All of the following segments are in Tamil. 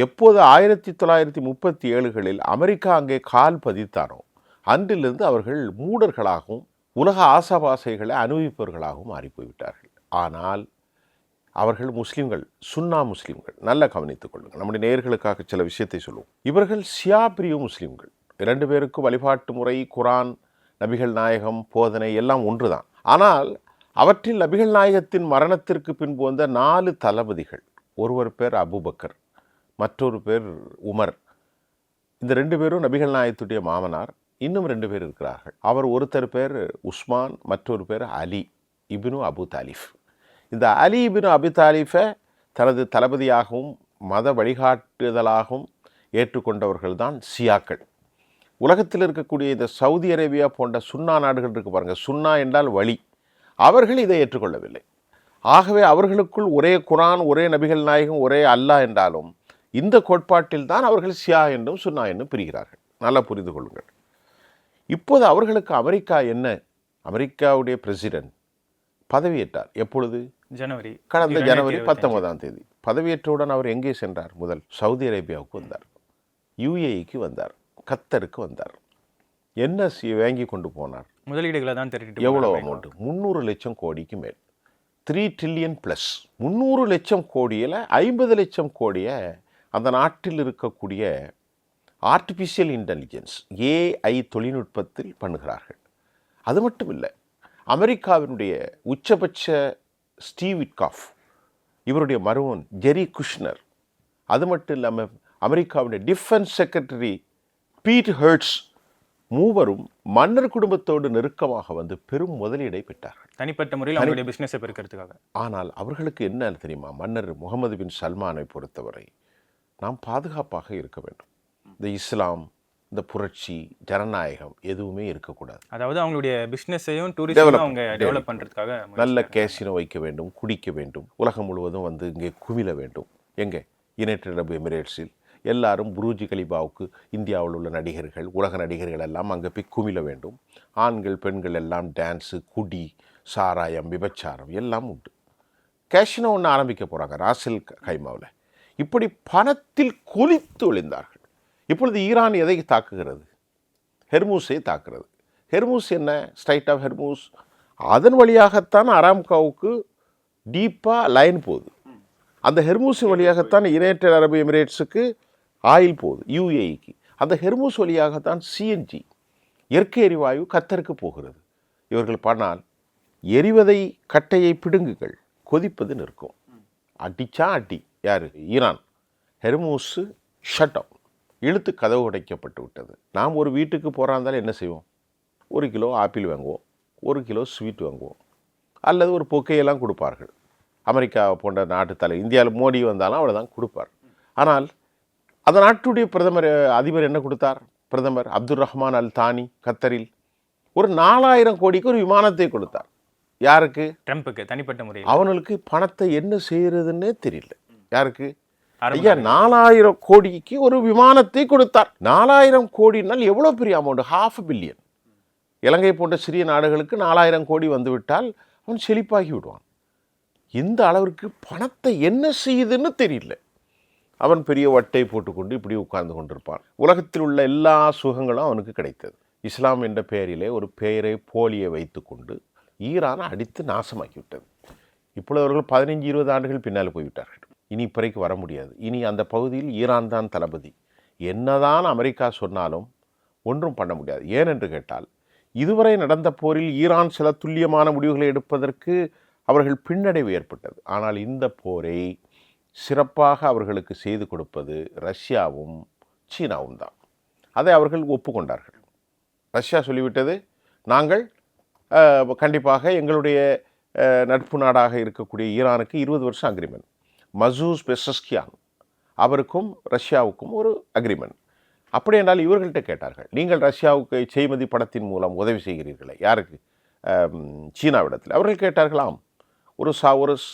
எப்போது 1937களில் அமெரிக்கா அங்கே கால் பதித்தானோ அன்றிலிருந்து அவர்கள் மூடர்களாகவும் உலக ஆசாபாசைகளை அனுபவிப்பவர்களாகவும் மாறிப்போய்விட்டார்கள். ஆனால் அவர்கள் முஸ்லீம்கள், சுன்னா முஸ்லீம்கள். நல்லா கவனித்துக் கொள்ளுங்கள். நம்முடைய நேயர்களுக்காக சில விஷயத்தை சொல்லுவோம். இவர்கள் ஷியா பிரிவு முஸ்லீம்கள். 2 பேருக்கும் வழிபாட்டு முறை, குரான், நபிகள் நாயகம், போதனை எல்லாம் ஒன்றுதான். ஆனால் அவற்றில் நபிகள் நாயகத்தின் மரணத்திற்கு பின்பு வந்த 4 தளபதிகள், ஒருவர் பேர் அபூபக்கர், மற்றொரு பேர் உமர். இந்த 2 பேரும் நபிகள் நாயகத்துடைய மாமனார். இன்னும் 2 பேர் இருக்கிறார்கள். அவர் ஒருத்தர் பேர் உஸ்மான், மற்றொரு பேர் அலி இப்னு அபு தாலிஃப். இந்த அலி இப்னு அபு தாலிஃபை தனது தளபதியாகவும் மத வழிகாட்டுதலாகவும் ஏற்றுக்கொண்டவர்கள் தான் ஷியாக்கள். உலகத்தில் இருக்கக்கூடிய இந்த சவுதி அரேபியா போன்ற சுன்னா நாடுகள் இருக்கு பாருங்கள், சுன்னா என்றால் வழி, அவர்கள் இதை ஏற்றுக்கொள்ளவில்லை. ஆகவே அவர்களுக்குள் ஒரே குரான், ஒரே நபிகள் நாயகம், ஒரே அல்லாஹ் என்றாலும் இந்த கோட்பாட்டில் தான் அவர்கள் ஷியா என்றும் சுன்னா என்றும் பிரிகிறார்கள். நல்லா புரிந்து கொள்ளுங்கள். இப்போது அவர்களுக்கு அமெரிக்காவுடைய பிரசிடென்ட் பதவியேற்றார். எப்பொழுது? கடந்த ஜனவரி 19ஆம் தேதி பதவியேற்றவுடன் அவர் எங்கே சென்றார்? முதல் சவுதி அரேபியாவுக்கு வந்தார், யுஏஇக்கு வந்தார், கத்தருக்கு வந்தார். என்ன வாங்கி கொண்டு போனார்? முதலீடுகளை தான் தெரிவித்து. எவ்வளோ அமௌண்ட்? 300 லட்சம் கோடிக்கு மேல், 3 ட்ரில்லியன் ப்ளஸ். 300 லட்சம் கோடியில் 50 லட்சம் கோடியை அந்த நாட்டில் இருக்கக்கூடிய ஆர்டிஃபிஷியல் இன்டெலிஜென்ஸ், ஏஐ தொழில்நுட்பத்தில் பண்ணுகிறார்கள். அது மட்டும் இல்லை, அமெரிக்காவினுடைய உச்சபட்ச ஸ்டீவ் விட்காஃப், இவருடைய மருமகன் ஜெரி குஷ்னர், அது மட்டும் இல்லாமல் அமெரிக்காவுடைய டிஃபென்ஸ் செக்ரட்டரி பீட் ஹெர்ட்ஸ், மூவரும் மன்னர் குடும்பத்தோடு நெருக்கமாக வந்து பெரும் முதலீடை பெற்றார்கள், தனிப்பட்ட முறையில் அவருடைய பிஸ்னஸை பெருக்கிறதுக்காக. ஆனால் அவர்களுக்கு என்ன தெரியுமா? மன்னர் முகமது பின் சல்மானை பொறுத்தவரை நாம் பாதுகாப்பாக இருக்க வேண்டும். இந்த இஸ்லாம், இந்த புரட்சி, ஜனநாயகம் எதுவுமே இருக்கக்கூடாது. அதாவது அவங்களுடைய பிஸ்னஸையும் டூரிசம் அவங்க டெவலப் பண்ணுறதுக்காக நல்ல கேசினோ வைக்க வேண்டும், குடிக்க வேண்டும், உலகம் முழுவதும் வந்து இங்கே குமிழ வேண்டும். எங்கே? யுனைடெட் அரபு எமிரேட்ஸில் எல்லாரும் புரூஜ் கலிபாவுக்கு இந்தியாவில் உள்ள நடிகர்கள், உலக நடிகர்கள் எல்லாம் அங்கே போய் குமிழ வேண்டும். ஆண்கள் பெண்கள் எல்லாம் டான்ஸு, குடி, சாராயம், விபச்சாரம் எல்லாம் உண்டு. கேஷினோ ஒன்று ஆரம்பிக்க போகிறாங்க ராசல் கைமாவில். இப்படி பணத்தில் கொலித்து ஒளிந்தார்கள். இப்பொழுது ஈரான் எதை தாக்குகிறது? ஹெர்மூஸை தாக்குகிறது. ஹெர்மூஸ் என்ன? Strait of Hormuz. அதன் வழியாகத்தான் அராம்காவுக்கு டீப்பாக லைன் போகுது. அந்த ஹெர்மூஸின் வழியாகத்தான் யுனைடெட் அரபு எமிரேட்ஸுக்கு ஆயில் போகுது, யுஏஇக்கு. அந்த ஹெர்மூஸ் வழியாகத்தான் சிஎன்ஜி, இயற்கை எரிவாயு கத்தருக்கு போகிறது. இவர்கள் பண்ணால் எரிவதை கட்டையை பிடுங்குகள், கொதிப்பது நிற்கும். அடிச்சா அடி. யார்? ஈரான். ஹெர்மூஸு ஷட் டவுன், இழுத்து கதவு உடைக்கப்பட்டு விட்டது. நாம் ஒரு வீட்டுக்கு போகிறாந்தாலும் என்ன செய்வோம்? 1 கிலோ ஆப்பிள் வாங்குவோம், 1 கிலோ ஸ்வீட் வாங்குவோம், அல்லது ஒரு பொக்கையெல்லாம் கொடுப்பார்கள். அமெரிக்கா போன்ற நாட்டு தலை, இந்தியாவில் மோடி வந்தாலும் அவ்வளோதான் கொடுப்பார். ஆனால் அந்த நாட்டுடைய அதிபர் என்ன கொடுத்தார்? பிரதமர் அப்துல் ரஹ்மான் அல் தானி கத்தரில் ஒரு 4000 கோடிக்கு ஒரு விமானத்தை கொடுத்தார். யாருக்கு? ட்ரம்புக்கு தனிப்பட்ட முறையில். அவனுக்கு பணத்தை என்ன செய்யறதுன்னே தெரியல. யாருக்கு? ஐயா, 4000 கோடிக்கு ஒரு விமானத்தை கொடுத்தார். 4000 கோடினால் எவ்வளோ பெரிய அமௌண்ட்? 500 பில்லியன். இலங்கை போன்ற சிறிய நாடுகளுக்கு 4000 கோடி வந்துவிட்டால் அவன் செழிப்பாகி விடுவான். இந்த அளவிற்கு பணத்தை என்ன செய்யுதுன்னு தெரியல. அவன் பெரிய வட்டை போட்டுக்கொண்டு இப்படி உட்கார்ந்து கொண்டிருப்பான். உலகத்தில் உள்ள எல்லா சுகங்களும் அவனுக்கு கிடைத்தது. இஸ்லாம் என்ற பெயரிலே ஒரு பெயரை போலியை வைத்துக்கொண்டு ஈரானை அடித்து நாசமாக்கிவிட்டது. இப்பொழுது அவர்கள் 15-20 ஆண்டுகள் பின்னால் போய்விட்டார்கள். இனி இப்பறைக்கு வர முடியாது. இனி அந்த பகுதியில் ஈரான் தான் தளபதி. என்னதான் அமெரிக்கா சொன்னாலும் ஒன்றும் பண்ண முடியாது. ஏனென்று கேட்டால், இதுவரை நடந்த போரில் ஈரான் சில துல்லியமான முடிவுகளை எடுப்பதற்கு அவர்கள் பின்னடைவு ஏற்பட்டது. ஆனால் இந்த போரை சிறப்பாக அவர்களுக்கு செய்து கொடுப்பது ரஷ்யாவும் சீனாவும் தான். அதை அவர்கள் ஒப்புக்கொண்டார்கள். ரஷ்யா சொல்லிவிட்டது, நாங்கள் கண்டிப்பாக எங்களுடைய நட்பு நாடாக இருக்கக்கூடிய ஈரானுக்கு 20 வருஷம் அக்ரிமெண்ட். மசூஸ் பெசஸ்கியான் அவருக்கும் ரஷ்யாவுக்கும் ஒரு அக்ரிமெண்ட். அப்படி என்றால் இவர்கள்ட்ட கேட்டார்கள், நீங்கள் ரஷ்யாவுக்கு செய்மதி படத்தின் மூலம் உதவி செய்கிறீர்களே, யாருக்கு? சீனாவிடத்தில். அவர்கள் கேட்டார்களாம், ஒரு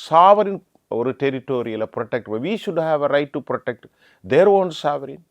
சாவரின் ஒரு டெரிட்டோரியலை protect, we should have a right to protect their own sovereign.